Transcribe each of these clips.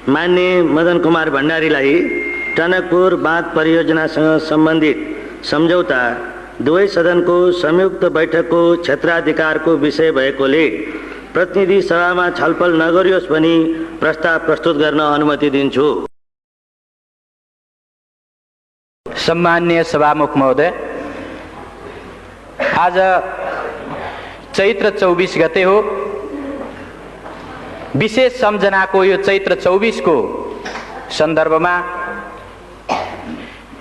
माननीय मदन कुमार भण्डारीलाई टनकपुर बाँध परियोजनासँग सम्बन्धित सम्झौता दुवै सदनको संयुक्त बैठकको क्षेत्राधिकारको विषय भएकोले प्रतिनिधि सभामा छलफल नगरियोस् भनी प्रस्ताव प्रस्तुत गर्न अनुमति दिन्छु। सम्माननीय सभामुख महोदय, आज चैत्र 24 गते हो। विशेष सम्झनाको यो चैत्र 24 को सन्दर्भमा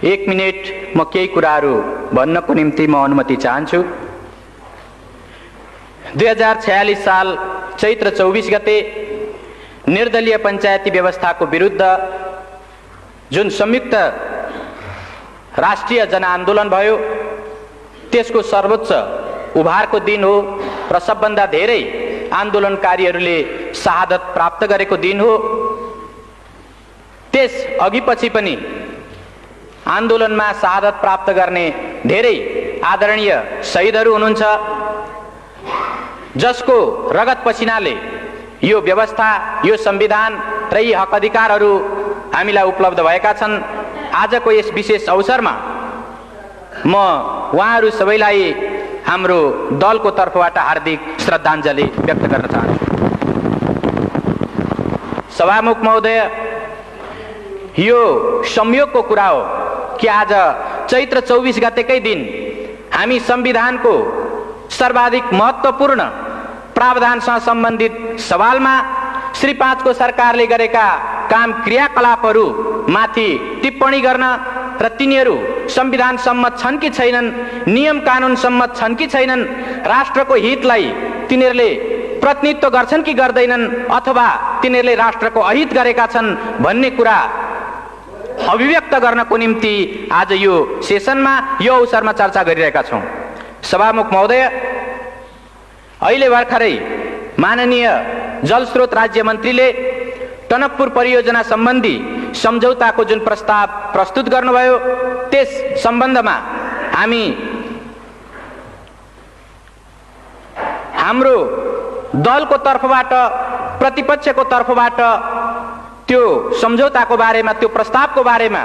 1 मिनेट म केही कुराहरू भन्नको निम्ति म अनुमति चाहन्छु। 2046 साल चैत्र 24 गते निर्दलीय पञ्चायती व्यवस्थाको विरुद्ध जुन संयुक्त राष्ट्रिय जनआन्दोलन भयो, त्यसको सर्वोच्च उभारको दिन हो र सबभन्दा धेरै आन्दोलनकारीहरूले शहादत प्राप्त गरेको दिन हो। त्यस अघिपछि पनि आन्दोलनमा शहादत प्राप्त गर्ने धेरै आदरणीय शहीदहरू हुनुहुन्छ, जसको रगत पसिनाले यो व्यवस्था, यो संविधान र यी हक अधिकारहरू हामीलाई उपलब्ध भएका छन्। आजको यस विशेष अवसरमा म उहाँहरू सबैलाई हाम्रो दलको तर्फबाट हार्दिक श्रद्धाञ्जली व्यक्त गर्न चाहन्छु। सभामुख महोदय, यो संयोगको कुरा हो कि आज चैत्र 24 गतेकै दिन हामी संविधानको सर्वाधिक महत्त्वपूर्ण प्रावधानसँग सम्बन्धित सवालमा श्री 5 को सरकारले गरेका काम क्रियाकलापहरू माथि टिप्पणी गर्न र तिनीहरू संविधान सम्मत छन् कि छैनन्, नियम कानुन सम्मत छन् कि छैनन्, राष्ट्रको हितलाई तिनीहरूले प्रतिनिधित्व गर्छन् कि गर्दैनन्, अथवा तिनीहरूले राष्ट्रको अहित गरेका छन् भन्ने कुरा अभिव्यक्त गर्नको निम्ति आज यो सेसनमा, यो अवसरमा चर्चा गरिरहेका छौँ। सभामुख महोदय, अहिले भर्खरै माननीय जलस्रोत राज्य मन्त्रीले टनकपुर परियोजना सम्बन्धी सम्झौताको जुन प्रस्ताव प्रस्तुत गर्नुभयो, त्यस सम्बन्धमा हाम्रो दलको तर्फबाट, प्रतिपक्षको तर्फबाट त्यो सम्झौताको बारेमा, त्यो प्रस्तावको बारेमा,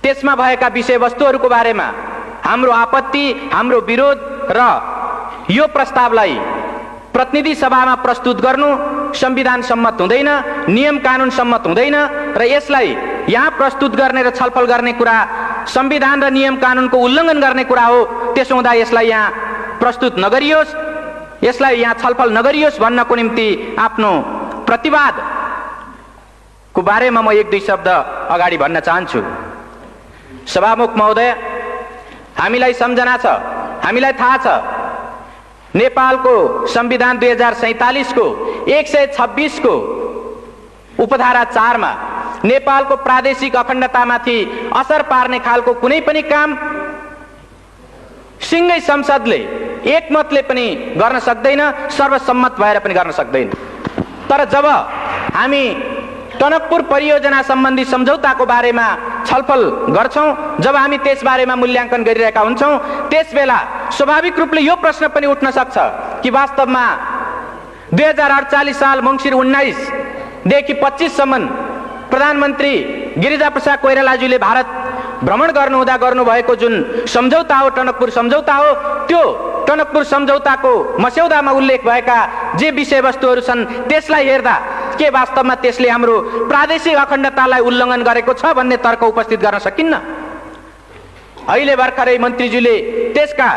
त्यसमा भएका विषयवस्तुहरूको बारेमा हाम्रो आपत्ति, हाम्रो विरोध र यो प्रस्तावलाई प्रतिनिधि सभामा प्रस्तुत गर्नु संविधान सम्मत हुँदैन, नियम कानुन सम्मत हुँदैन र यसलाई यहाँ प्रस्तुत गर्ने र छलफल गर्ने कुरा संविधान र नियम कानुनको उल्लङ्घन गर्ने कुरा हो। त्यसो हुँदा यसलाई यहाँ प्रस्तुत नगरियोस्, यसलाई यहाँ छलफल नगरियोस् भन्नको निम्ति आफ्नो प्रतिवादको बारेमा म 1-2 शब्द अगाडि भन्न चाहन्छु। सभामुख महोदय, हामीलाई सम्झना छ, हामीलाई थाहा छ, नेपालको संविधान 2047 को 126 को उपधारा 4 मा नेपालको प्रादेशिक अखण्डतामाथि असर पार्ने खालको कुनै पनि काम सिंगै संसदले एकमतले पनि गर्न सक्दैन, सर्वसम्मत भएर पनि गर्न सक्दैन। तर जब हामी टनकपुर परियोजना सम्बन्धी सम्झौताको बारेमा छलफल गर्छौं, जब हामी त्यस बारेमा मूल्याङ्कन गरिरहेका हुन्छौं, त्यसबेला स्वाभाविक रूपले यो प्रश्न पनि उठ्न सक्छ कि वास्तवमा 2048 साल मङ्सिर 19 देखि 25 सम्म प्रधानमन्त्री गिरिजाप्रसाद कोइरालाज्यूले भारत भ्रमण गर्नुहुँदा गर्नुभएको जुन सम्झौता हो, टनकपुर सम्झौता हो, त्यो टनकपुर सम्झौताको मस्यौदामा उल्लेख भएका जे विषयवस्तुहरू छन् त्यसलाई हेर्दा के वास्तवमा त्यसले हाम्रो प्रादेशिक अखण्डतालाई उल्लङ्घन गरेको छ भन्ने तर्क उपस्थित गर्न सकिन्न। अहिले भर्खरै मन्त्रीज्यूले त्यसका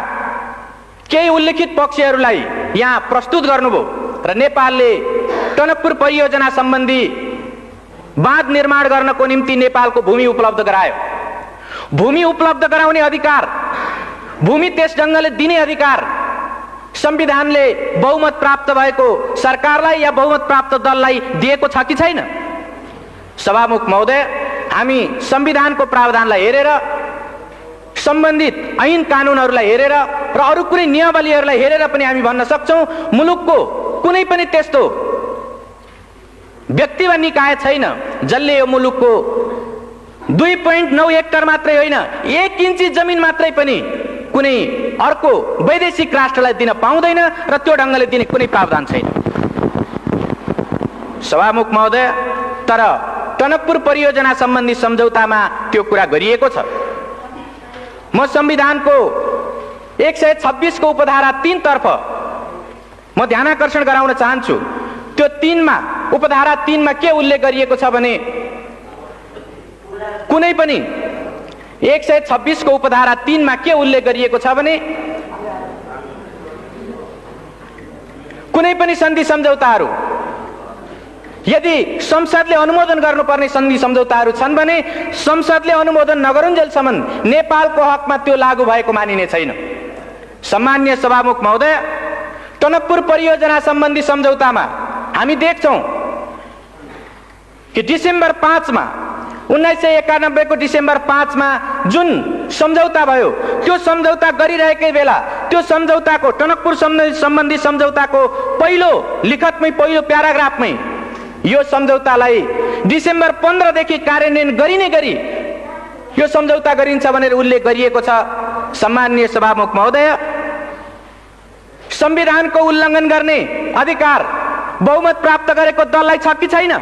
केही उल्लेखित पक्षहरूलाई यहाँ प्रस्तुत गर्नुभयो र नेपालले टनकपुर परियोजना सम्बन्धी बाँध निर्माण गर्नको निम्ति नेपालको भूमि उपलब्ध गरायो। भूमि उपलब्ध गराउने अधिकार, भूमि त्यस ढङ्गले दिने अधिकार संविधानले बहुमत प्राप्त भएको सरकारलाई या बहुमत प्राप्त दललाई दिएको छ कि छैन? सभामुख महोदय, हामी संविधानको प्रावधानलाई हेरेर, सम्बन्धित ऐन कानुनहरूलाई हेरेर र अरू कुनै नियमावलीहरूलाई हेरेर पनि हामी भन्न सक्छौं मुलुकको कुनै पनि त्यस्तो व्यक्ति वा निकाय छैन जसले यो मुलुकको 2.9 हेक्टर मात्रै होइन, 1 इन्ची जमिन मात्रै पनि कुनै अर्को वैदेशिक राष्ट्रलाई दिन पाउँदैन र त्यो ढङ्गले दिने कुनै प्रावधान छैन। सभामुख महोदय, तर टनकपुर परियोजना सम्बन्धी सम्झौतामा त्यो कुरा गरिएको छ। म संविधानको 126 को उपधारा 3 तर्फ म ध्यानाकर्षण गराउन चाहन्छु। त्यो 3 मा उपधारा 3 मा के उल्लेख गरिएको छ भने कुनै पनि 126 को उपधारा 3 मा के उल्लेख गरिएको छ भने कुनै पनि सन्धि सम्झौताहरू यदि संसदले अनुमोदन गर्नुपर्ने सन्धि सम्झौताहरू छन् भने संसदले अनुमोदन नगरुन्जेलसम्म नेपालको हकमा त्यो लागू भएको मानिने छैन। सम्माननीय सभामुख महोदय, टनकपुर परियोजना सम्बन्धी सम्झौतामा हामी देख्छौं कि डिसेम्बर 5 मा 1991 को डिसेम्बर 5 मा जुन सम्झौता भयो त्यो सम्झौता गरिरहेकै बेला त्यो सम्झौताको टनकपुर सम्बन्धी सम्झौताको पहिलो लिखतमै पहिलो प्याराग्राफमै यो सम्झौतालाई डिसेम्बर 15 देखि कार्यान्वयन गरिने गरी यो सम्झौता गरिन्छ भनेर उल्लेख गरिएको छ। सम्माननीय सभामुख महोदय, संविधानको उल्लङ्घन गर्ने अधिकार बहुमत प्राप्त गरेको दललाई छ कि छैन?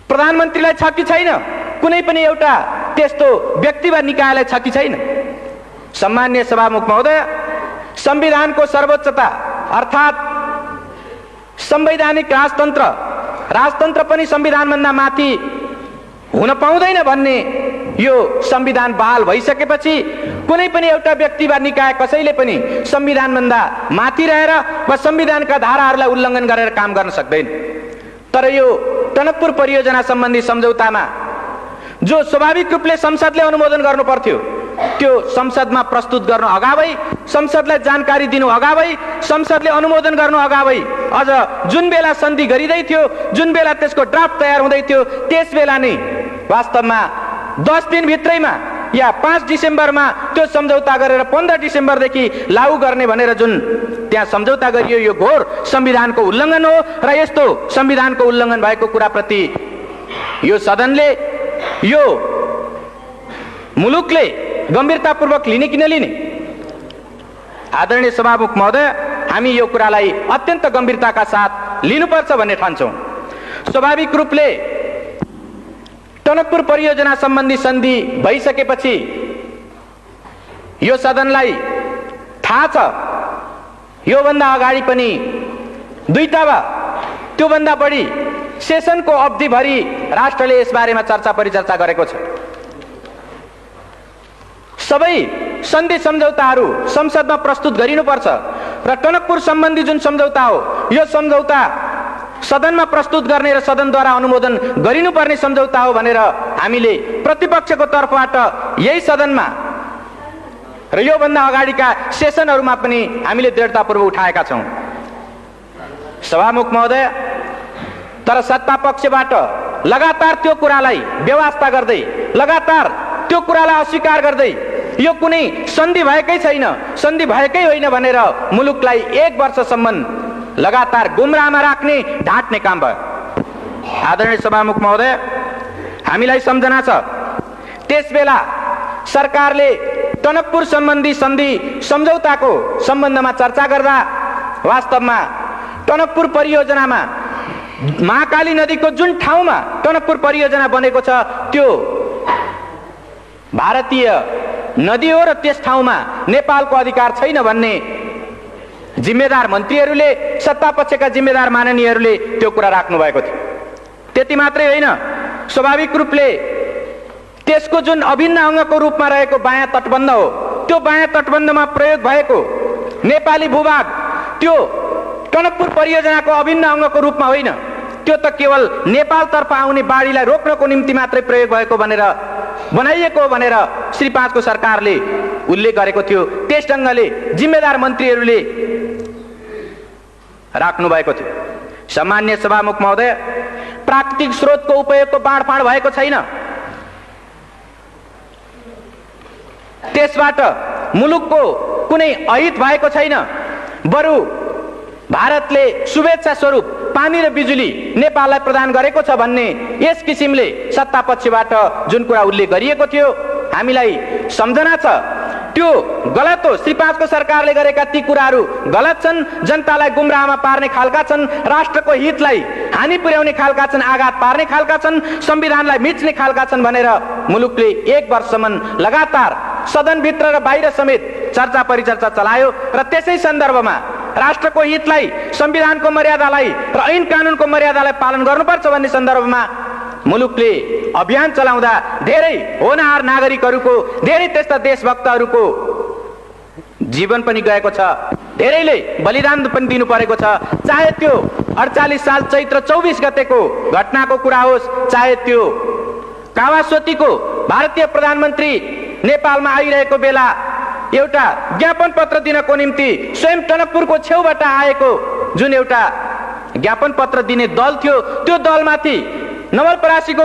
प्रधानमन्त्रीलाई छ कि छैन? कुनै पनि एउटा त्यस्तो व्यक्ति वा निकायलाई छ कि छैन? सम्माननीय सभामुख महोदय, संविधानको सर्वोच्चता अर्थात् संवैधानिक राजतन्त्र पनि संविधानभन्दा माथि हुन पाउँदैन भन्ने यो संविधान बहाल भइसकेपछि कुनै पनि एउटा व्यक्ति वा निकाय कसैले पनि संविधानभन्दा माथि रहेर वा संविधानका धाराहरूलाई उल्लङ्घन गरेर काम गर्न सक्दैन। तर यो टनकपुर परियोजना सम्बन्धी सम्झौतामा जो स्वाभाविक रूपले संसदले अनुमोदन गर्नु पर्थ्यो त्यो संसदमा प्रस्तुत गर्नु अगावै, संसदलाई जानकारी दिनु अगावै, संसदले अनुमोदन गर्नु अगावै, अझ जुन बेला सन्धि गरिँदै थियो, जुन बेला त्यसको ड्राफ्ट तयार हुँदै थियो, त्यस बेला नै वास्तवमा 10 दिन भित्रैमा या 5 डिसेम्बरमा त्यो सम्झौता गरेर 15 डिसेम्बरदेखि लागू गर्ने भनेर जुन त्यहाँ सम्झौता गरियो यो घोर संविधानको उल्लङ्घन हो। र यस्तो संविधानको उल्लङ्घन भएको कुराप्रति यो सदनले, यो मुलुकले गम्भीरतापूर्वक लिने कि नलिने? आदरणीय सभामुख महोदय, हामी यो कुरालाई अत्यन्त गम्भीरताका साथ लिनुपर्छ भन्ने ठान्छौँ। स्वाभाविक रूपले टनकपुर परियोजना सम्बन्धी सन्धि भइसकेपछि यो सदनलाई थाहा छ योभन्दा अगाडि पनि 2टा वा त्योभन्दा बढी सेसनको अवधिभरि राष्ट्रले यसबारेमा चर्चा परिचर्चा गरेको छ। सबै सन्धि सम्झौताहरू संसदमा प्रस्तुत गरिनुपर्छ र टनकपुर सम्बन्धी जुन सम्झौता हो यो सम्झौता सदनमा प्रस्तुत गर्ने र सदनद्वारा अनुमोदन गरिनुपर्ने सम्झौता हो भनेर हामीले प्रतिपक्षको तर्फबाट यही सदनमा र योभन्दा अगाडिका सेसनहरूमा पनि हामीले दृढतापूर्वक उठाएका छौँ। सभामुख महोदय, तर सत्ता पक्षबाट लगातार त्यो कुरालाई बेवास्ता गर्दै, लगातार त्यो कुरालाई अस्वीकार गर्दै यो कुनै सन्धि भएकै छैन, सन्धि भएकै होइन भनेर मुलुकलाई 1 वर्षसम्म लगातार गुमराहमा राख्ने, ढाँट्ने काम भयो। आदरणीय सभामुख महोदय, हामीलाई सम्झना छ त्यसबेला सरकारले टनकपुर सम्बन्धी सन्धि सम्झौताको सम्बन्धमा चर्चा गर्दा वास्तवमा टनकपुर परियोजनामा महाकाली नदीको जुन ठाउँमा टनकपुर परियोजना बनेको छ त्यो भारतीय नदी हो र त्यस ठाउँमा नेपालको अधिकार छैन भन्ने जिम्मेदार मन्त्रीहरूले, सत्तापक्षका जिम्मेदार माननीयहरूले त्यो कुरा राख्नु भएको थियो। त्यति मात्रै होइन, स्वाभाविक रूपले त्यसको जुन अभिन्न अङ्गको रूपमा रहेको बायाँ तटबन्ध हो त्यो बायाँ तटबन्धमा प्रयोग भएको नेपाली भूभाग त्यो टनकपुर परियोजनाको अभिन्न अङ्गको रूपमा होइन, त्यो त केवल नेपालतर्फ आउने बाढीलाई रोक्नको निम्ति मात्रै प्रयोग भएको भनेर बनाइएको भनेर श्री 5 को सरकारले उल्लेख गरेको थियो। त्यस ढङ्गले जिम्मेदार मन्त्रीहरूले राख्नु भएको थियो। सम्माननीय सभामुख महोदय, प्राकृतिक स्रोतको उपयोगको बाँडफाँड भएको छैन, त्यसबाट मुलुकको कुनै अहित भएको छैन, बरु भारतले शुभेच्छा स्वरूप पानी र बिजुली नेपाललाई प्रदान गरेको छ भन्ने यस किसिमले सत्ता पक्षबाट जुन कुरा उल्लेख गरिएको थियो हामीलाई सम्झना छ। त्यो गलत हो। श्री 5 को सरकारले गरेका ती कुराहरू गलत छन्, जनतालाई गुमराहमा पार्ने खालका छन्, राष्ट्रको हितलाई हानि पुर्याउने खालका छन्, आघात पार्ने खालका छन्, संविधानलाई मिच्ने खालका छन् भनेर मुलुकले 1 वर्षसम्म लगातार सदनभित्र र बाहिर समेत चर्चा परिचर्चा चलायो र त्यसै सन्दर्भमा राष्ट्रको हितलाई, संविधानको मर्यादालाई र ऐन कानुनको मर्यादालाई पालन गर्नुपर्छ भन्ने सन्दर्भमा मुलुकले अभियान चलाउँदा धेरै होनहार नागरिकहरूको, धेरै त्यस्ता देशभक्तहरूको जीवन पनि गएको छ, धेरैले बलिदान पनि दिनु परेको छ। चाहे त्यो 48 साल चैत्र 24 गतेको घटनाको कुरा होस्, चाहे त्यो कावासोतीको भारतीय प्रधानमन्त्री नेपालमा आइरहेको बेला एउटा ज्ञापन पत्र दिनको निम्ति स्वयं टनकपुरको छेउबाट आएको जुन एउटा ज्ञापन पत्र दिने दल थियो, त्यो दलमाथि नवलपरासीको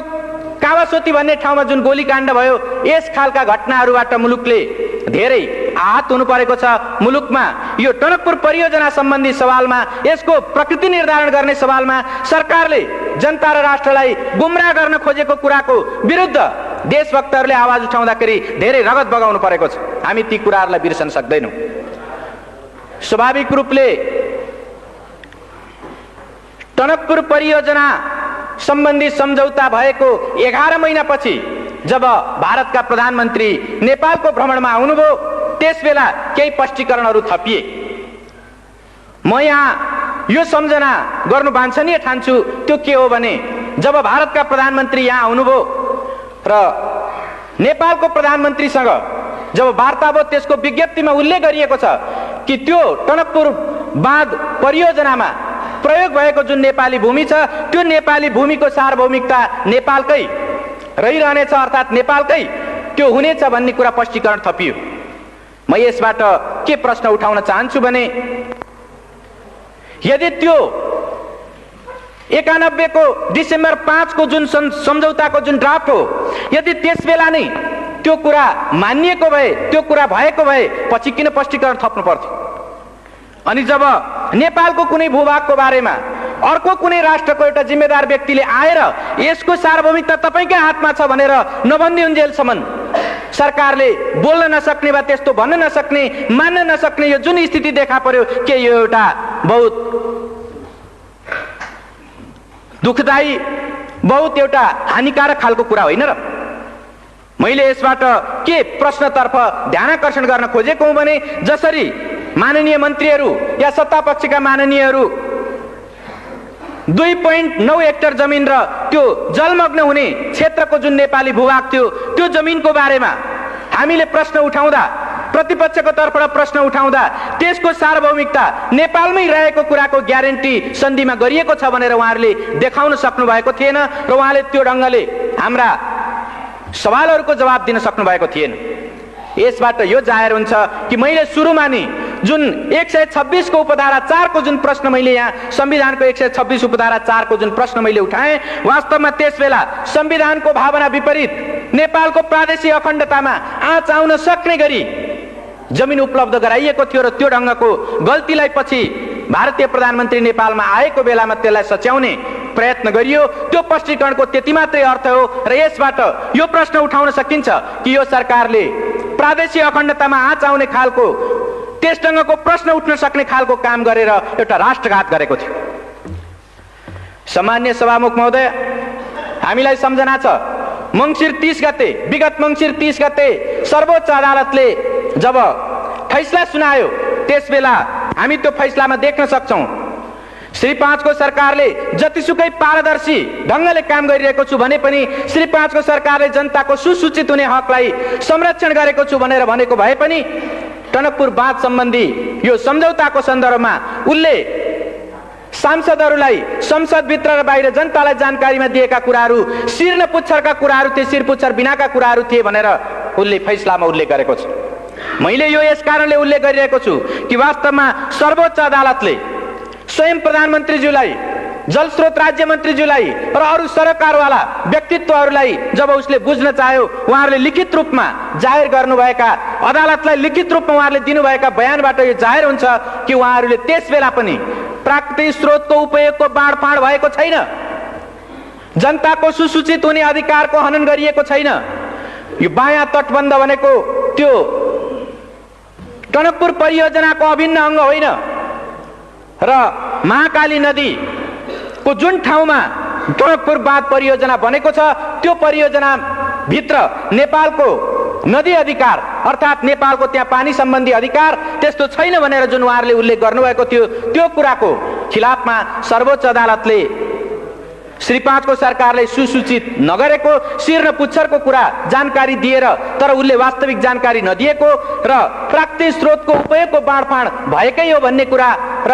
कावासोती भन्ने ठाउँमा जुन गोलीकाण्ड भयो, यस खालका घटनाहरूबाट मुलुकले धेरै आहत हुनु परेको छ। मुलुकमा यो टनकपुर परियोजना सम्बन्धी सवालमा, यसको प्रकृति निर्धारण गर्ने सवालमा सरकारले जनता र राष्ट्रलाई गुमराह गर्न खोजेको कुराको विरुद्ध देशभक्तहरूले आवाज उठाउँदाखेरि धेरै रगत बगाउनु परेको छ। हामी ती कुराहरूलाई बिर्सन सक्दैनौँ। स्वाभाविक रूपले टनकपुर परियोजना सम्बन्धी सम्झौता भएको 11 महिनापछि जब भारतका प्रधानमन्त्री नेपालको भ्रमणमा आउनुभयो, त्यसबेला केही स्पष्टीकरणहरू थपिए। म यहाँ यो सम्झना गर्नु वाञ्छनीय ठान्छु। त्यो के हो भने, जब भारतका प्रधानमन्त्री यहाँ आउनुभयो र नेपालको प्रधानमन्त्रीसँग जब वार्ता भयो, त्यसको विज्ञप्तिमा उल्लेख गरिएको छ कि त्यो टनकपुर बाँध परियोजनामा प्रयोग भएको जुन नेपाली भूमि छ, त्यो नेपाली भूमिको सार्वभौमिकता नेपालकै रहिरहनेछ, अर्थात् नेपालकै त्यो हुनेछ भन्ने कुरा स्पष्टीकरण थपियो। म यसबाट के प्रश्न उठाउन चाहन्छु भने, यदि त्यो 91 को डिसेम्बर 5 को जुन सम्झौताको जुन ड्राफ्ट हो, यदि त्यसबेला नै त्यो कुरा मानिएको भए, त्यो कुरा भएको भए पछि किन स्पष्टीकरण थप्नु पर्थ्यो? अनि जब नेपालको कुनै भूभागको बारेमा अर्को कुनै राष्ट्रको एउटा जिम्मेदार व्यक्तिले आएर यसको सार्वभौमिकता तपाईकै हातमा छ भनेर नभनिदिउन्जेलसम्म सरकारले बोल्न नसक्ने वा त्यस्तो भन्न नसक्ने, मान्न नसक्ने यो जुन स्थिति देखा पर्यो, के यो एउटा बहुत दुःखदायी, बहुत एउटा हानिकारक खालको कुरा होइन र? मैले यसबाट के प्रश्नतर्फ ध्यानाकर्षण गर्न खोजेको हुँ भने, जसरी माननीय मन्त्रीहरू या सत्ता पक्षका माननीयहरू 2.9 हेक्टर जमिन र त्यो जलमग्न हुने क्षेत्रको जुन नेपाली भूभाग थियो, त्यो जमिनको बारेमा हामीले प्रश्न उठाउँदा, प्रतिपक्षको तर्फबाट प्रश्न उठाउँदा त्यसको सार्वभौमिकता नेपालमै रहेको कुराको ग्यारेन्टी सन्धिमा गरिएको छ भनेर उहाँहरूले देखाउन सक्नु भएको थिएन र उहाँले त्यो ढङ्गले हाम्रा सवालहरूको जवाब दिन सक्नु भएको थिएन। यसबाट यो जाहेर हुन्छ कि मैले सुरुमा नि जुन 126 को उपधारा 4 को जुन प्रश्न मैले यहाँ संविधानको 126 उपधारा 4 को जुन प्रश्न मैले उठाएँ, वास्तवमा त्यसबेला संविधानको भावना विपरीत नेपालको प्रादेशिक अखण्डतामा आँच आउन सक्ने गरी जमिन उपलब्ध गराइएको थियो र त्यो ढङ्गको गल्तीलाई पछि भारतीय प्रधानमन्त्री नेपालमा आएको बेलामा त्यसलाई सच्याउने प्रयत्न गरियो। त्यो स्पष्टीकरणको त्यति मात्रै अर्थ हो र यसबाट यो प्रश्न उठाउन सकिन्छ कि यो सरकारले प्रादेशिक अखण्डतामा आँच आउने खालको, त्यस ढङ्गको प्रश्न उठ्न सक्ने खालको काम गरेर एउटा राष्ट्रघात गरेको थियो। सामान्य सभामुख महोदय, हामीलाई सम्झना छ, मङ्सिर 30 गते, विगत मङ्सिर 30 गते सर्वोच्च अदालतले जब फैसला सुनायो, त्यसबेला हामी त्यो फैसलामा देख्न सक्छौँ श्री 5 को सरकारले जतिसुकै पारदर्शी ढङ्गले काम गरिरहेको छु भने पनि श्री 5 को सरकारले जनताको सुसूचित हुने हकलाई संरक्षण गरेको छु भनेर भनेको भए पनि टनकपुर बाँध सम्बन्धी यो सम्झौताको सन्दर्भमा उनले सांसदहरूलाई संसदभित्र र बाहिर जनतालाई जानकारीमा दिएका कुराहरू शिर न पुच्छरका कुराहरू थिए, शिर पुच्छर बिनाका कुराहरू थिए भनेर उनले फैसलामा उल्लेख गरेको छ। मैले यो यस कारणले उल्लेख गरिरहेको छु कि वास्तवमा सर्वोच्च अदालतले स्वयं प्रधानमन्त्रीज्यूलाई, जलस्रोत राज्य मन्त्रीज्यूलाई र अरू सरकारवाला व्यक्तित्वहरूलाई जब उसले बुझ्न चाह्यो, उहाँहरूले लिखित रूपमा जाहेर गर्नुभएका, अदालतलाई लिखित रूपमा उहाँहरूले दिनुभएका बयानबाट यो जाहेर हुन्छ कि उहाँहरूले त्यसबेला पनि प्राकृतिक स्रोतको उपयोगको बाँडफाँड भएको छैन, जनताको सुसूचित हुने अधिकारको हनन गरिएको छैन। यो बायाँ तटबन्ध भनेको त्यो टनकपुर परियोजनाको अभिन्न अंग होइन र महाकाली नदीको जुन ठाउँमा टनकपुर बाँध परियोजना बनेको छ त्यो परियोजना भित्र नेपालको नदी अधिकार अर्थात् नेपालको त्यहाँ पानी सम्बन्धी अधिकार त्यस्तो छैन भनेर जुन उहाँहरूले उल्लेख गर्नुभएको थियो त्यो कुराको खिलाफमा सर्वोच्च अदालतले श्री 5 को सरकारले सुसूचित नगरेको शिर र पुच्छरको कुरा जानकारी दिएर तर उसले वास्तविक जानकारी नदिएको र प्राकृतिक स्रोतको उपयोगको बाँडफाँड भएकै हो भन्ने कुरा र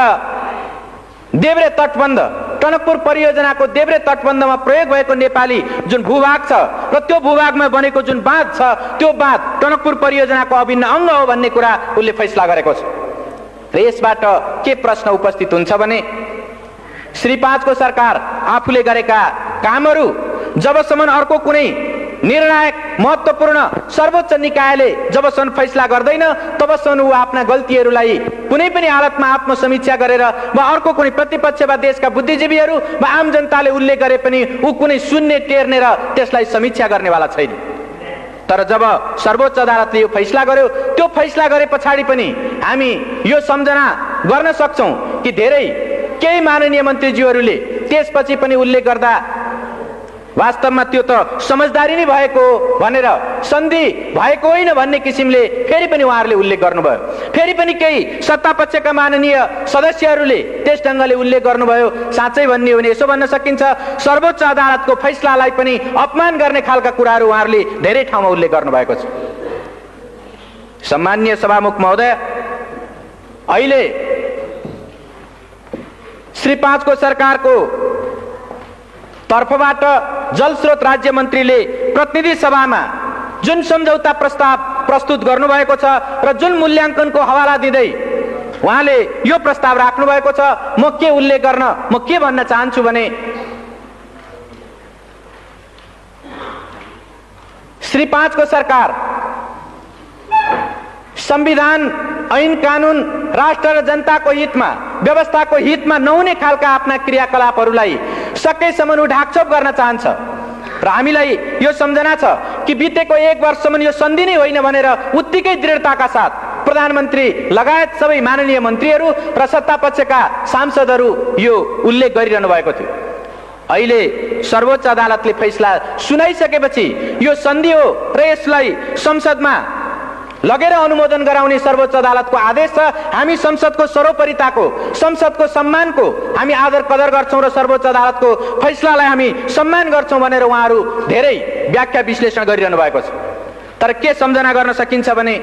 देब्रे तटबन्ध टनकपुर परियोजनाको देब्रे तटबन्धमा प्रयोग भएको नेपाली जुन भूभाग छ र त्यो भूभागमा बनेको जुन बाँध छ त्यो बाँध टनकपुर परियोजनाको अभिन्न अंग हो भन्ने कुरा उसले फैसला गरेको छ। र यसबाट के प्रश्न उपस्थित हुन्छ भने श्री 5 को सरकार आफूले गरेका कामहरू जबसम्म अर्को कुनै निर्णायक महत्त्वपूर्ण सर्वोच्च निकायले जबसम्म फैसला गर्दैन तबसम्म ऊ आफ्ना गल्तीहरूलाई कुनै पनि हालतमा आत्मसमीक्षा गरेर वा अर्को कुनै प्रतिपक्ष वा देशका बुद्धिजीवीहरू वा आम जनताले उल्लेख गरे पनि ऊ कुनै सुन्ने टेर्ने र त्यसलाई समीक्षा गर्नेवाला छैन। तर जब सर्वोच्च अदालतले यो फैसला गर्यो त्यो फैसला गरे पछाडि पनि हामी यो सम्झना गर्न सक्छौं कि धेरै केही माननीय मन्त्रीज्यूहरूले त्यसपछि पनि उल्लेख गर्दा वास्तवमा त्यो त समझदारी नै भएको भनेर सन्धि भएको होइन भन्ने किसिमले फेरि पनि उहाँहरूले उल्लेख गर्नुभयो। फेरि पनि केही सत्तापक्षका माननीय सदस्यहरूले त्यस ढङ्गले उल्लेख गर्नुभयो। साँच्चै भन्ने हो भने यसो भन्न सकिन्छ सर्वोच्च अदालतको फैसलालाई पनि अपमान गर्ने खालका कुराहरू उहाँहरूले धेरै ठाउँमा उल्लेख गर्नुभएको छ। सम्माननीय सभामुख महोदय, अहिले श्री 5 को सरकारको तर्फबाट जलस्रोत राज्य मन्त्रीले प्रतिनिधि सभामा जुन सम्झौता प्रस्ताव प्रस्तुत गर्नुभएको छ र जुन मूल्याङ्कनको हवाला दिँदै उहाँले यो प्रस्ताव राख्नु भएको छ म के उल्लेख गर्न म के भन्न चाहन्छु भने श्री 5 को सरकार संविधान ऐन कानून राष्ट्र र जनताको हितमा व्यवस्थाको हितमा नहुने खालका आफ्ना क्रियाकलापहरूलाई सकेसम्म ढाकछोप गर्न चाहन्छ र हामीलाई यो सम्झना छ कि बितेको 1 वर्षसम्म यो सन्धि नै होइन भनेर उत्तिकै दृढताका साथ प्रधानमन्त्री लगायत सबै माननीय मन्त्रीहरू र सत्तापक्षका सांसदहरू यो उल्लेख गरिरहनु भएको थियो। अहिले सर्वोच्च अदालतले फैसला सुनाइसकेपछि यो सन्धि हो र यसलाई संसदमा लगेर अनुमोदन गराउने सर्वोच्च अदालतको आदेश छ। हामी संसदको सर्वोपरिताको संसदको सम्मानको हामी आदर कदर गर्छौं र सर्वोच्च अदालतको फैसलालाई हामी सम्मान गर्छौं भनेर उहाँहरू धेरै व्याख्या विश्लेषण गरिरहनु भएको छ। तर के सम्झना गर्न सकिन्छ भने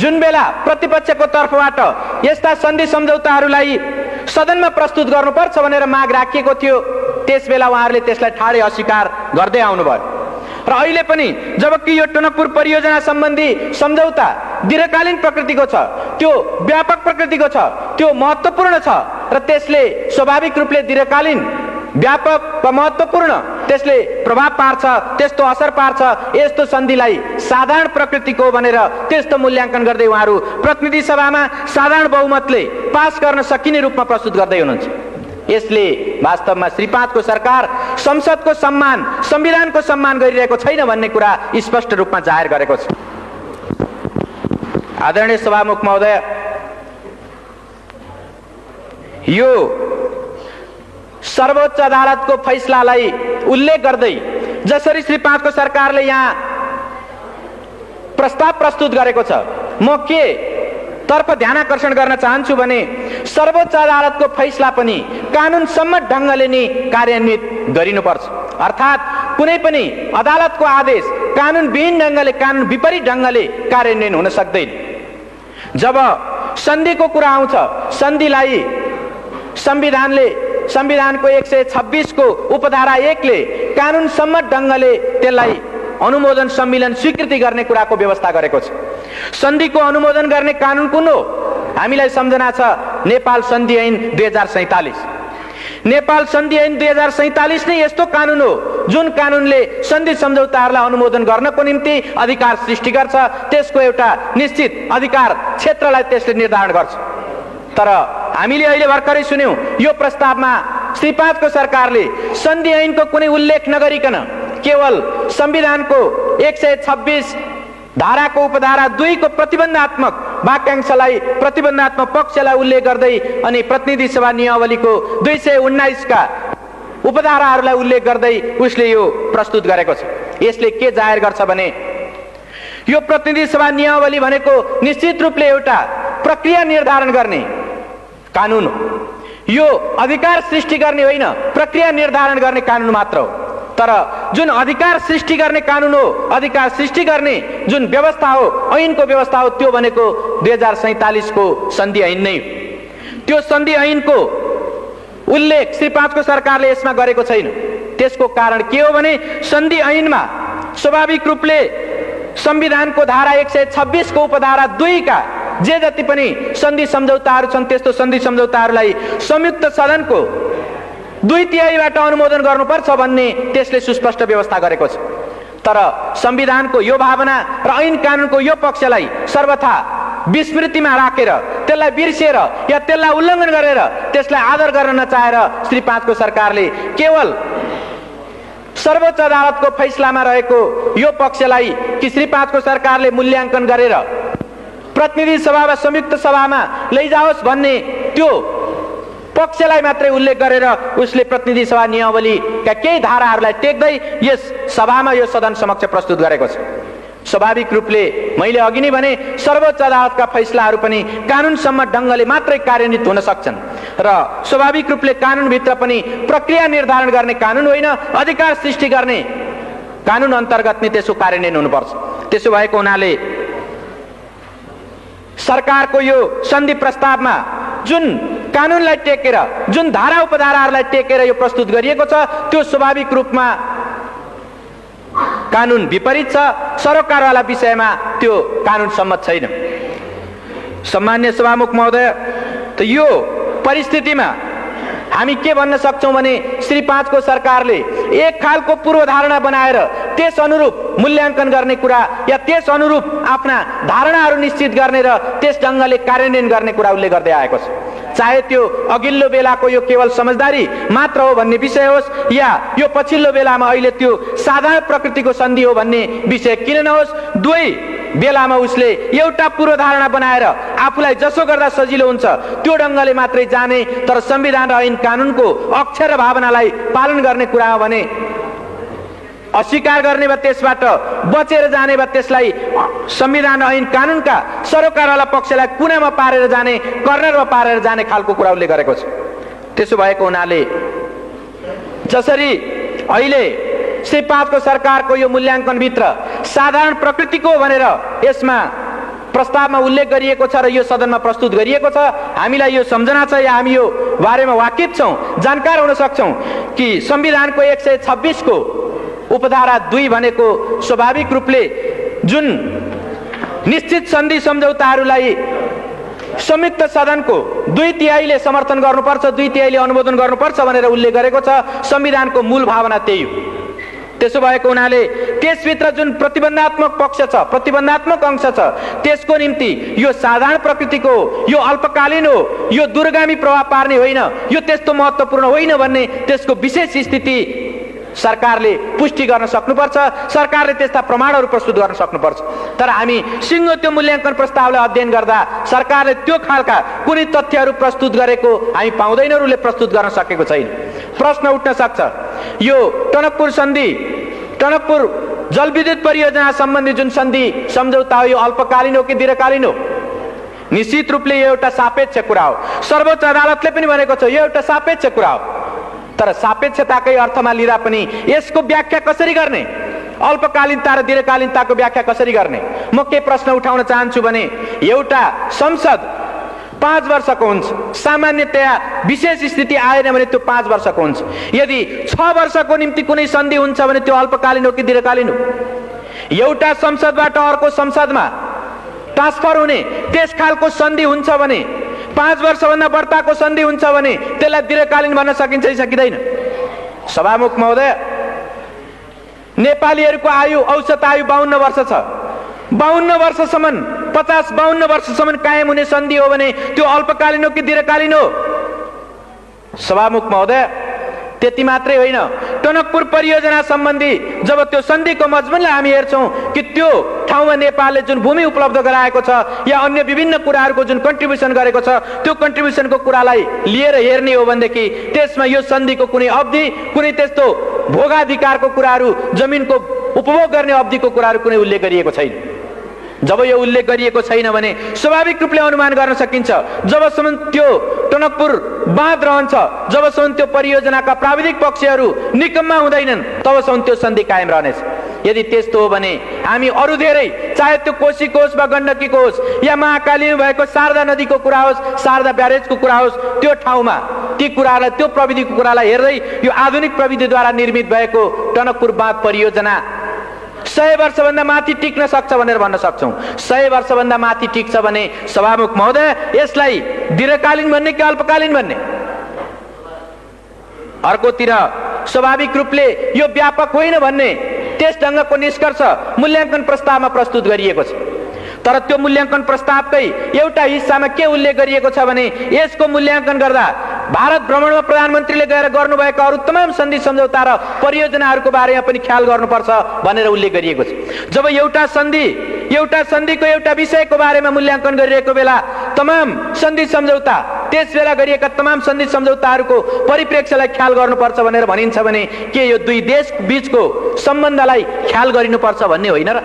जुन बेला प्रतिपक्षको तर्फबाट यस्ता सन्धि सम्झौताहरूलाई सदनमा प्रस्तुत गर्नुपर्छ भनेर माग राखिएको थियो त्यसबेला उहाँहरूले त्यसलाई ठाडै अस्वीकार गर्दै आउनुभयो र अहिले पनि जबकि यो टनकपुर परियोजना सम्बन्धी सम्झौता दीर्घकालीन प्रकृतिको छ, त्यो व्यापक प्रकृतिको छ, त्यो महत्त्वपूर्ण छ र त्यसले स्वाभाविक रूपले दीर्घकालीन व्यापक व महत्त्वपूर्ण त्यसले प्रभाव पार्छ, त्यस्तो असर पार्छ। यस्तो सन्धिलाई साधारण प्रकृतिको भनेर त्यस्तो मूल्याङ्कन गर्दै उहाँहरू प्रतिनिधि सभामा साधारण बहुमतले पास गर्न सकिने रूपमा प्रस्तुत गर्दै हुनुहुन्छ। यसले वास्तवमा श्री 5 को सरकार संसदको सम्मान संविधानको सम्मान गरिरहेको छैन भन्ने कुरा स्पष्ट रूपमा जाहेर गरेको छ। आदरणीय सभामुख महोदय, यो सर्वोच्च अदालतको फैसलालाई उल्लेख गर्दै जसरी श्री 5 को सरकारले यहाँ प्रस्ताव प्रस्तुत गरेको छ म के तर्फ ध्यानआकर्षण गर्न चाहन्छु भने सर्वोच्च अदालतको फैसला पनि कानून सम्मत ढङ्गले नै कार्यान्वित गरिनुपर्छ। अर्थात् कुनै पनि अदालतको आदेश कानून विहीन ढङ्गले कानून विपरीत ढङ्गले कार्यान्वयन हुन सक्दैन। जब सन्धिको कुरा आउँछ सन्धिलाई संविधानको 126 को उपधारा 1 ले कानून सम्मत ढङ्गले त्यसलाई अनुमोदन सम्मेलन स्वीकृति गर्ने कुराको व्यवस्था गरेको छ। सन्धिको अनुमोदन गर्ने कानून कुन हो? हामीलाई सम्झना छ नेपाल सन्धि ऐन 2047। नेपाल सन्धि ऐन 2047 नै यस्तो कानून हो जुन कानूनले सन्धि सम्झौताहरूलाई अनुमोदन गर्नको निम्ति अधिकार सृष्टि गर्छ, त्यसको एउटा निश्चित अधिकार क्षेत्रलाई त्यसले निर्धारण गर्छ। तर हामीले अहिले भर्खरै सुन्यौं यो प्रस्तावमा श्री 5 को सरकारले सन्धि ऐनको कुनै उल्लेख नगरिकन केवल संविधानको 126 धाराको उपधारा 2 को प्रतिबन्धात्मक वाक्यांशलाई प्रतिबन्धात्मक पक्षलाई उल्लेख गर्दै अनि प्रतिनिधि सभा नियमावलीको 219 का उपधाराहरूलाई उल्लेख गर्दै उसले यो प्रस्तुत गरेको छ। यसले के जाहेर गर्छ भने यो प्रतिनिधि सभा नियमावली भनेको निश्चित रूपले एउटा प्रक्रिया निर्धारण गर्ने कानुन हो। यो अधिकार सृष्टि गर्ने होइन, प्रक्रिया निर्धारण गर्ने कानुन मात्र हो। तर जुन अधिकार सृष्टि गर्ने कानुन हो, अधिकार सृष्टि गर्ने जुन व्यवस्था हो, ऐनको व्यवस्था हो, त्यो भनेको 2047 को सन्धि ऐन नै हो। त्यो सन्धि ऐनको उल्लेख श्री 5 को सरकारले यसमा गरेको छैन। त्यसको कारण के हो भने सन्धि ऐनमा स्वाभाविक रूपले संविधानको धारा 126 को उपधारा 2 का जे जति पनि सन्धि सम्झौताहरू छन् त्यस्तो सन्धि सम्झौताहरूलाई संयुक्त सदनको 2/3बाट अनुमोदन गर्नुपर्छ भन्ने त्यसले सुस्पष्ट व्यवस्था गरेको छ। तर संविधानको यो भावना र ऐन कानुनको यो पक्षलाई सर्वथा विस्मृतिमा राखेर, त्यसलाई बिर्सेर या त्यसलाई उल्लङ्घन गरेर त्यसलाई आदर गर्न नचाहेर श्री 5 को सरकारले केवल सर्वोच्च अदालतको फैसलामा रहेको यो पक्षलाई कि श्री 5 को सरकारले मूल्याङ्कन गरेर प्रतिनिधि सभा वा संयुक्त सभामा लैजाओस् भन्ने त्यो पक्षलाई मात्रै उल्लेख गरेर उसले प्रतिनिधि सभा नियमावलीका केही धाराहरूलाई टेक्दै यस सभामा यो सदन समक्ष प्रस्तुत गरेको छ। स्वाभाविक रूपले मैले अघि नै भने सर्वोच्च अदालतका फैसलाहरू पनि कानुनसम्मत ढङ्गले मात्रै कार्यान्वित हुन सक्छन् र स्वाभाविक रूपले कानुनभित्र पनि प्रक्रिया निर्धारण गर्ने कानुन होइन, अधिकार सृष्टि गर्ने कानुन अन्तर्गत नै त्यसको कार्यान्वयन हुनुपर्छ। त्यसो भएको हुनाले सरकारको यो सन्धि प्रस्तावमा जुन कानुनलाई टेकेर, जुन धारा उपधाराहरूलाई टेकेर यो प्रस्तुत गरिएको छ त्यो स्वाभाविक रूपमा कानुन विपरीत छ। सरोकारवाला विषयमा त्यो कानुन सम्मत छैन। सम्मान्य सभामुख महोदय, त यो परिस्थितिमा हामी के भन्न सक्छौं भने श्री 5 को सरकारले एक खालको पूर्वधारणा बनाएर त्यस अनुरूप मूल्याङ्कन गर्ने कुरा या त्यस अनुरूप आफ्ना धारणाहरू निश्चित गर्ने र त्यस ढङ्गले कार्यान्वयन गर्ने कुरा उल्लेख गर्दै आएको छ। चाहे त्यो अघिल्लो बेलाको यो केवल समझदारी मात्र हो भन्ने विषय होस् या यो पछिल्लो बेलामा अहिले त्यो साधारण प्रकृतिको सन्धि हो भन्ने विषय किन नहोस्, दुवै बेलामा उसले एउटा पूर्वधारणा बनाएर आफूलाई जसो गर्दा सजिलो हुन्छ त्यो ढङ्गले मात्रै जाने, तर संविधान र ऐन कानुनको अक्षर र भावनालाई पालन गर्ने कुरा हो भने अस्वीकार गर्ने वा त्यसबाट बचेर जाने वा त्यसलाई संविधान र ऐन कानुनका सरोकारवाला पक्षलाई कुनामा पारेर जाने, कर्नरमा पारेर जाने खालको कुरा उल्लेख गरेको छ। त्यसो भएको हुनाले जसरी अहिले श्री 5 को सरकारको यो मूल्याङ्कनभित्र साधारण प्रकृतिको भनेर यसमा प्रस्तावमा उल्लेख गरिएको छ र यो सदनमा प्रस्तुत गरिएको छ, हामीलाई यो सम्झना छ या हामी यो बारेमा वाकिफ छौं, जानकार हुन सक्छौं कि संविधानको 126 को उपधारा 2 भनेको स्वाभाविक रूपले जुन निश्चित सन्धि सम्झौताहरूलाई संयुक्त सदनको 2/3ले समर्थन गर्नुपर्छ, 2/3ले अनुमोदन गर्नुपर्छ भनेर उल्लेख गरेको छ। संविधानको मूल भावना त्यही हो। त्यसो भएको हुनाले त्यसभित्र जुन प्रतिबन्धात्मक पक्ष छ, प्रतिबन्धात्मक अंश छ, त्यसको निम्ति यो साधारण प्रकृतिको, यो अल्पकालीन हो, यो दूरगामी प्रभाव पार्ने होइन, यो त्यस्तो महत्त्वपूर्ण होइन भन्ने त्यसको विशेष स्थिति सरकारले पुष्टि गर्न सक्नुपर्छ। सरकारले त्यस्ता प्रमाणहरू प्रस्तुत गर्न सक्नुपर्छ। तर हामी सिङ्गो त्यो मूल्याङ्कन प्रस्तावलाई अध्ययन गर्दा सरकारले त्यो खालका कुनै तथ्यहरू प्रस्तुत गरेको हामी पाउँदैनौँ, उसले प्रस्तुत गर्न सकेको छैन। प्रश्न उठ्न सक्छ, यो टनकपुर सन्धि, टनकपुर जलविद्युत परियोजना सम्बन्धी जुन सन्धि सम्झौता हो यो अल्पकालीन हो कि दीर्घकालीन हो? निश्चित रूपले यो एउटा सापेक्ष कुरा हो। सर्वोच्च अदालतले पनि भनेको छ यो एउटा सापेक्ष कुरा हो। तर सापेक्षताकै अर्थमा लिँदा पनि यसको व्याख्या कसरी गर्ने, अल्पकालीनता र दीर्घकालीनताको व्याख्या कसरी गर्ने? म के प्रश्न उठाउन चाहन्छु भने एउटा संसद 5 वर्षको हुन्छ, सामान्यतया विशेष स्थिति आएन भने त्यो 5 वर्षको हुन्छ। यदि 6 वर्षको निम्ति कुनै सन्धि हुन्छ भने त्यो अल्पकालीन हो कि दीर्घकालीन हो? एउटा संसदबाट अर्को संसदमा ट्रान्सफर हुने त्यस खालको सन्धि हुन्छ भने, 5 वर्षभन्दा बढ्ताको सन्धि हुन्छ भने त्यसलाई दीर्घकालीन भन्न सकिन्छ कि सकिँदैन? सभामुख महोदय, नेपालीहरूको आयु, औसत आयु 52 वर्ष छ। 52 वर्षसम्म, 50-52 वर्षसम्म कायम हुने सन्धि हो भने त्यो अल्पकालीन हो कि दीर्घकालीन हो? सभामुख महोदय, त्यति मात्रै होइन, टनकपुर परियोजना सम्बन्धी जब त्यो सन्धिको मजमुनलाई हामी हेर्छौँ कि त्यो ठाउँमा नेपालले जुन भूमि उपलब्ध गराएको छ या अन्य विभिन्न कुराहरूको जुन कन्ट्रिब्युसन गरेको छ, त्यो कन्ट्रिब्युसनको कुरालाई लिएर हेर्ने हो भनेदेखि त्यसमा यो सन्धिको कुनै अवधि, कुनै त्यस्तो भोगाधिकारको कुराहरू, जमिनको उपभोग गर्ने अवधिको कुराहरू कुनै उल्लेख गरिएको छैन। जब यो उल्लेख गरिएको छैन भने स्वाभाविक रूपले अनुमान गर्न सकिन्छ जबसम्म त्यो टनकपुर बाँध रहन्छ, जबसम्म त्यो परियोजनाका प्राविधिक पक्षहरू निकम्मा हुँदैनन्, तबसम्म त्यो सन्धि कायम रहनेछ। यदि त्यस्तो हो भने हामी अरू धेरै, चाहे त्यो कोशीको होस् वा गण्डकीको होस् या महाकालीमा भएको शारदा नदीको कुरा होस्, शारदा ब्यारेजको कुरा होस्, त्यो ठाउँमा ती कुरालाई, त्यो प्रविधिको कुरालाई हेर्दै यो आधुनिक प्रविधिद्वारा निर्मित भएको टनकपुर बाँध परियोजना 100 वर्षभन्दा माथि टिक्न सक्छ भनेर भन्न सक्छौँ। 100 वर्षभन्दा माथि टिक्छ भने सभामुख महोदय, यसलाई दीर्घकालीन भन्ने कि अल्पकालीन भन्ने? अर्कोतिर स्वाभाविक रूपले यो व्यापक होइन भन्ने त्यस ढङ्गको निष्कर्ष मूल्याङ्कन प्रस्तावमा प्रस्तुत गरिएको छ। तर त्यो मूल्याङ्कन प्रस्तावकै एउटा हिस्सामा के उल्लेख गरिएको छ भने यसको मूल्याङ्कन गर्दा भारत भ्रमणमा प्रधानमन्त्रीले गएर गर्नुभएका अरू तमाम सन्धि सम्झौता र परियोजनाहरूको बारेमा पनि ख्याल गर्नुपर्छ भनेर उल्लेख गरिएको छ। जब एउटा सन्धिको एउटा विषयको बारेमा मूल्याङ्कन गरिरहेको बेला तमाम सन्धि सम्झौता, त्यस बेला गरिएका तमाम सन्धि सम्झौताहरूको परिप्रेक्ष्यलाई ख्याल गर्नुपर्छ भनेर भनिन्छ भने के यो दुई देश बीचको सम्बन्धलाई ख्याल गरिनुपर्छ भन्ने होइन र?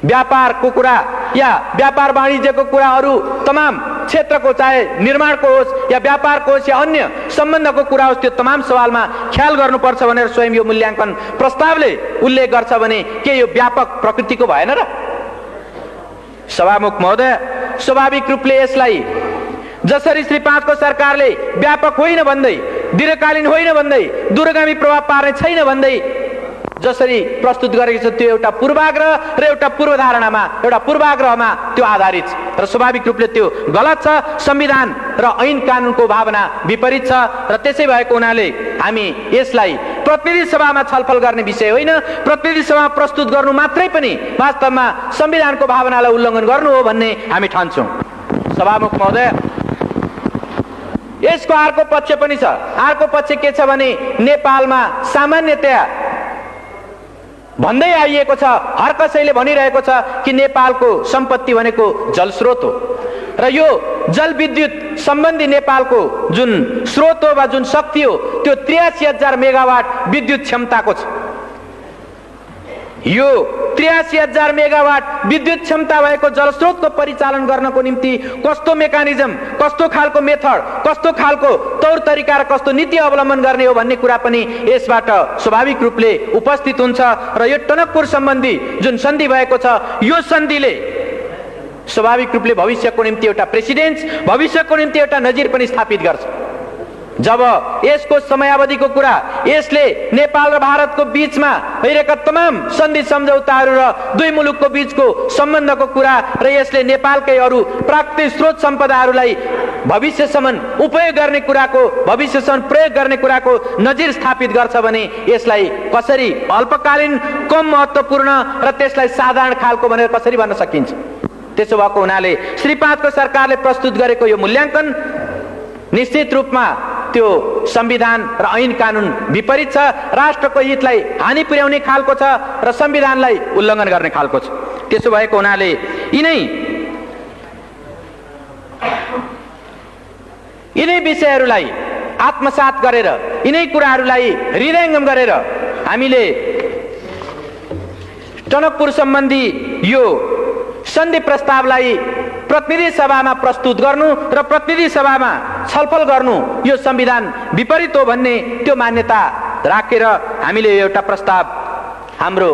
व्यापारको कुरा या व्यापार वाणिज्यको कुरा, अरू तमाम क्षेत्रको, चाहे निर्माणको होस् या व्यापारको होस् या अन्य सम्बन्धको कुरा होस्, त्यो तमाम सवालमा ख्याल गर्नुपर्छ भनेर स्वयं यो मूल्याङ्कन प्रस्तावले उल्लेख गर्छ भने के यो व्यापक प्रकृतिको भएन र? सभामुख महोदय, स्वाभाविक रूपले यसलाई जसरी श्री 5 को सरकारले व्यापक होइन भन्दै, दीर्घकालीन होइन भन्दै, दूरगामी प्रभाव पार्ने छैन भन्दै जसरी प्रस्तुत गरेको छ, त्यो एउटा पूर्वाग्रह र एउटा पूर्वधारणामा, एउटा पूर्वाग्रहमा त्यो आधारित छ र स्वाभाविक रूपले त्यो गलत छ। संविधान र ऐन कानुनको भावना विपरीत छ र त्यसै भएको हुनाले हामी यसलाई प्रतिनिधि सभामा छलफल गर्ने विषय होइन, प्रतिनिधि सभामा प्रस्तुत गर्नु मात्रै पनि वास्तवमा संविधानको भावनालाई उल्लङ्घन गर्नु हो भन्ने हामी ठान्छौँ। सभामुख महोदय, यसको अर्को पक्ष पनि छ। अर्को पक्ष के छ भने नेपालमा सामान्यतया भन्दै आइएको छ, हर कसैले भनिरहेको छ कि नेपालको सम्पत्ति भनेको जलस्रोत हो र यो जलविद्युत सम्बन्धी नेपालको जुन स्रोत हो वा जुन शक्ति हो त्यो 83,000 मेगावाट विद्युत क्षमताको छ। यो 83,000 मेगावाट विद्युत क्षमता भएको जलस्रोतको परिचालन गर्नको निम्ति कस्तो मेकानिजम, कस्तो खालको मेथड, कस्तो खालको तौर तरिका र कस्तो नीति अवलम्बन गर्ने हो भन्ने कुरा पनि यसबाट स्वाभाविक रूपले उपस्थित हुन्छ र यो टनकपुर सम्बन्धी जुन सन्धि भएको छ, यो सन्धिले स्वाभाविक रूपले भविष्यको निम्ति एउटा प्रेसिडेन्स, भविष्यको निम्ति एउटा नजिर पनि स्थापित गर्छ। जब यसको समयावधिको कुरा, यसले नेपाल र भारतको बीचमा भइरहेका तमाम सन्धि सम्झौताहरू र दुई मुलुकको बीचको सम्बन्धको कुरा र यसले नेपालकै अरू प्राकृतिक स्रोत सम्पदाहरूलाई भविष्यसम्म उपयोग गर्ने कुराको, भविष्यसम्म प्रयोग गर्ने कुराको नजिर स्थापित गर्छ भने यसलाई कसरी अल्पकालीन, कम महत्त्वपूर्ण र त्यसलाई साधारण खालको भनेर कसरी भन्न सकिन्छ? त्यसो भएको हुनाले श्री 5 को सरकारले प्रस्तुत गरेको यो मूल्याङ्कन निश्चित रूपमा त्यो संविधान र ऐन कानुन विपरीत छ, राष्ट्रको हितलाई हानि पुर्याउने खालको छ र संविधानलाई उल्लङ्घन गर्ने खालको छ। त्यसो भएको हुनाले यिनै विषयहरूलाई आत्मसात गरेर, यिनै कुराहरूलाई हृदयङ्गम गरेर हामीले टनकपुर सम्बन्धी यो सन्धि प्रस्तावलाई प्रतिनिधि सभामा प्रस्तुत गर्नु र प्रतिनिधि सभामा छलफल गर्नु यो संविधान विपरीत हो भन्ने त्यो मान्यता राखेर हामीले एउटा प्रस्ताव हाम्रो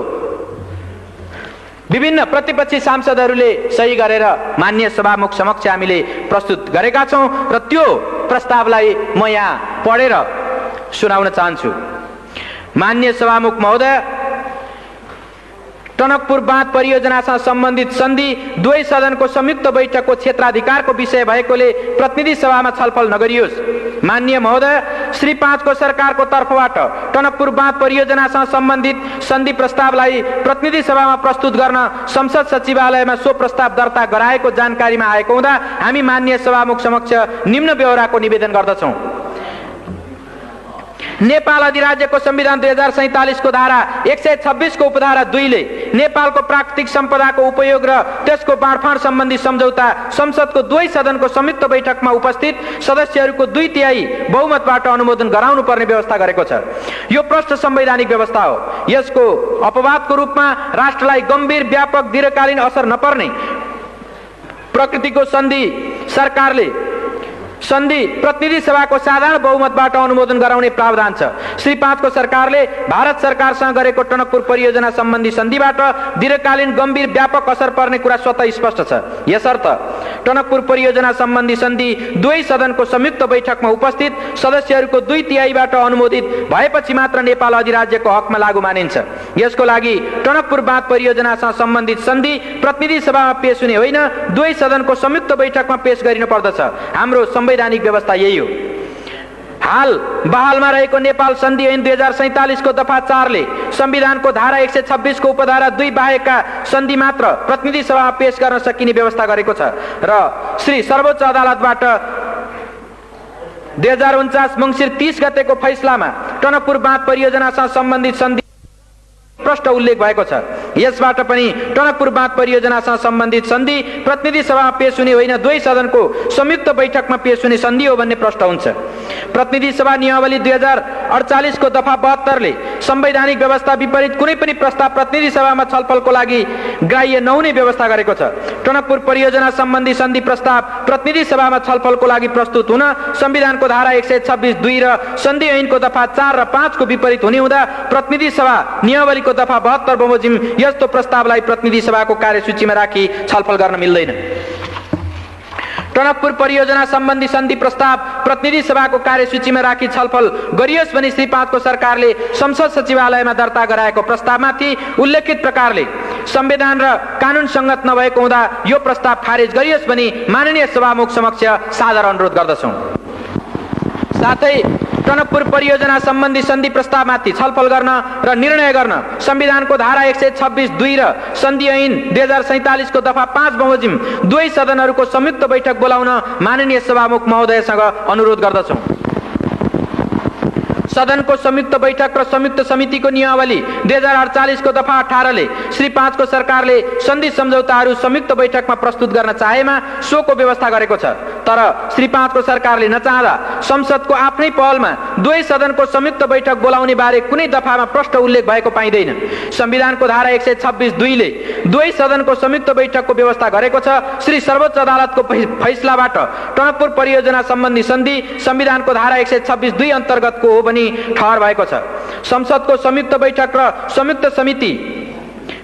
विभिन्न प्रतिपक्षी सांसदहरूले सही गरेर माननीय सभामुख समक्ष हामीले प्रस्तुत गरेका छौँ र त्यो प्रस्तावलाई म यहाँ पढेर सुनाउन चाहन्छु। माननीय सभामुख महोदय, टनकपुर बाँध परियोजनासँग सम्बन्धित सन्धि दुवै सदनको संयुक्त बैठकको क्षेत्राधिकारको विषय भएकोले प्रतिनिधि सभामा छलफल नगरियोस्। माननीय महोदय, श्री 5 को सरकारको तर्फबाट टनकपुर बाँध परियोजनासँग सम्बन्धित सन्धि प्रस्तावलाई प्रतिनिधि सभामा प्रस्तुत गर्न संसद सचिवालयमा सो प्रस्ताव दर्ता गराएको जानकारीमा आएको हुँदा हामी माननीय सभामुख समक्ष निम्न ब्यौराको निवेदन गर्दछौँ। नेपाल अधिराज्यको संविधान 2047 को धारा 126 को उपधारा 2 ले नेपालको प्राकृतिक सम्पदाको उपयोग र त्यसको बाँडफाँड सम्बन्धी सम्झौता संसदको दुवै सदनको संयुक्त बैठकमा उपस्थित सदस्यहरूको 2/3 बहुमतबाट अनुमोदन गराउनु पर्ने व्यवस्था गरेको छ। यो प्रष्ट संवैधानिक व्यवस्था हो। यसको अपवादको रूपमा राष्ट्रलाई गम्भीर व्यापक दीर्घकालीन असर नपर्ने प्रकृतिको सन्धि प्रतिनिधि सभाको साधारण बहुमतबाट अनुमोदन गराउने प्रावधान छ। श्री 5 को सरकारले भारत सरकारसँग गरेको टनकपुर परियोजना सम्बन्धी सन्धिबाट दीर्घकालीन गम्भीर व्यापक असर पर्ने कुरा स्वतः स्पष्ट छ। यसर्थ टनकपुर परियोजना सम्बन्धी सन्धि दुवै सदनको संयुक्त बैठकमा उपस्थित सदस्यहरूको 2/3 अनुमोदित भएपछि मात्र नेपाल अधिराज्यको हकमा लागू मानिन्छ। यसको लागि टनकपुर बाँध परियोजनासँग सम्बन्धित सन्धि प्रतिनिधि सभामा पेश हुने होइन, दुवै सदनको संयुक्त बैठकमा पेश गरिनु पर्दछ। हाम्रो संवैधानिक व्यवस्था यही हो। हाल बहालमा रहेको नेपाल सन्धि ऐन 2047 को दफा 4 ले संविधानको धारा 126 को उपधारा 2 बाहेकका सन्धि मात्र प्रतिनिधि सभामा पेश गर्न सकिने व्यवस्था गरेको छ र श्री सर्वोच्च अदालतबाट 2049 मङ्सिर 30 गतेको फैसलामा टनकपुर बाँध परियोजनासँग सम्बन्धित सन्धि प्रष्ट उल्लेख भएको छ। यसबाट पनि टनकपुर बाँध परियोजनासँग सम्बन्धित सन्धि प्रतिनिधि सभामा पेश हुने होइन, दुवै सदनको संयुक्त बैठकमा पेश हुने सन्धि हो भन्ने प्रष्ट हुन्छ। प्रतिनिधि सभा नियमावली 2048 को दफा 72 ले संवैधानिक व्यवस्था विपरीत कुनै पनि प्रस्ताव प्रतिनिधि सभामा छलफलको लागि ग्राह्य नहुने व्यवस्था गरेको छ। टनकपुर परियोजना सम्बन्धी सन्धि प्रस्ताव प्रतिनिधि सभामा छलफलको लागि प्रस्तुत हुन संविधानको धारा 126(2) र सन्धि ऐनको दफा 4 र 5 को विपरीत हुने हुँदा प्रतिनिधि सभा नियमावलीको दफा 72 बमोजिम यस्तो प्रस्तावलाई प्रतिनिधि सभाको कार्यसूचीमा राखी छलफल गर्न मिल्दैन। टनकपुर परियोजना सम्बन्धी सन्धि प्रस्ताव प्रतिनिधि सभाको कार्यसूचीमा राखी छलफल गरियोस् भनी श्री 5 को सरकारले संसद सचिवालयमा दर्ता गराएको प्रस्तावमाथि उल्लेखित प्रकारले संविधान र कानून संगत नभएको हुँदा यो प्रस्ताव खारेज गरियोस् भनी माननीय सभामुख समक्ष सादर अनुरोध गर्दछौं। साथै टनकपुर परियोजना सम्बन्धी सन्धि प्रस्तावमाथि छलफल गर्न र निर्णय गर्न संविधानको धारा 126(2) र सन्धि ऐन 2047 को दफा 5 बमोजिम दुवै सदनहरूको संयुक्त बैठक बोलाउन माननीय सभामुख महोदयसँग अनुरोध गर्दछौं। सदनको संयुक्त बैठक र संयुक्त समितिको नियमावली 2048 को दफा 18 ले श्री 5 को सरकारले सन्धि सम्झौताहरू संयुक्त बैठकमा प्रस्तुत गर्न चाहेमा सोको व्यवस्था गरेको छ। तर श्री 5 को सरकारले नचाहँदा संसदको आफ्नै पहलमा दुवै सदनको संयुक्त बैठक बोलाउने बारे कुनै दफामा प्रष्ट उल्लेख भएको पाइँदैन। संविधानको धारा 126(2) ले दुवै सदनको संयुक्त बैठकको व्यवस्था गरेको छ। श्री सर्वोच्च अदालतको फैसलाबाट टनकपुर परियोजना सम्बन्धी सन्धि संविधानको धारा 126(2) अन्तर्गतको हो भनी ठहर भएको छ। संसदको संयुक्त बैठक र संयुक्त समिति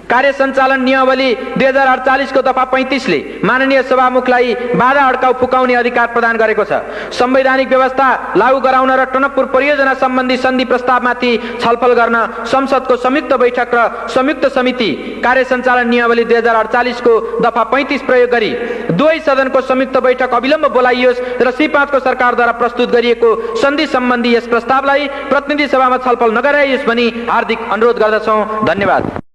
कार्य सञ्चालन नियमावली 2048 को दफा 35 ले माननीय सभामुखलाई बाधा अड्काउ फुकाउने अधिकार प्रदान गरेको छ। संवैधानिक व्यवस्था लागू गराउन र टनकपुर परियोजना सम्बन्धी सन्धि प्रस्तावमाथि छलफल गर्न संसदको संयुक्त बैठक र संयुक्त समिति कार्य सञ्चालन नियमावली 2048 को दफा 35 प्रयोग गरी दुवै सदनको संयुक्त बैठक अविलम्ब बोलाइयोस् र श्री 5 को सरकारद्वारा प्रस्तुत गरिएको सन्धि सम्बन्धी यस प्रस्तावलाई प्रतिनिधि सभामा छलफल नगराइयोस् भनी हार्दिक अनुरोध गर्दछौं। धन्यवाद।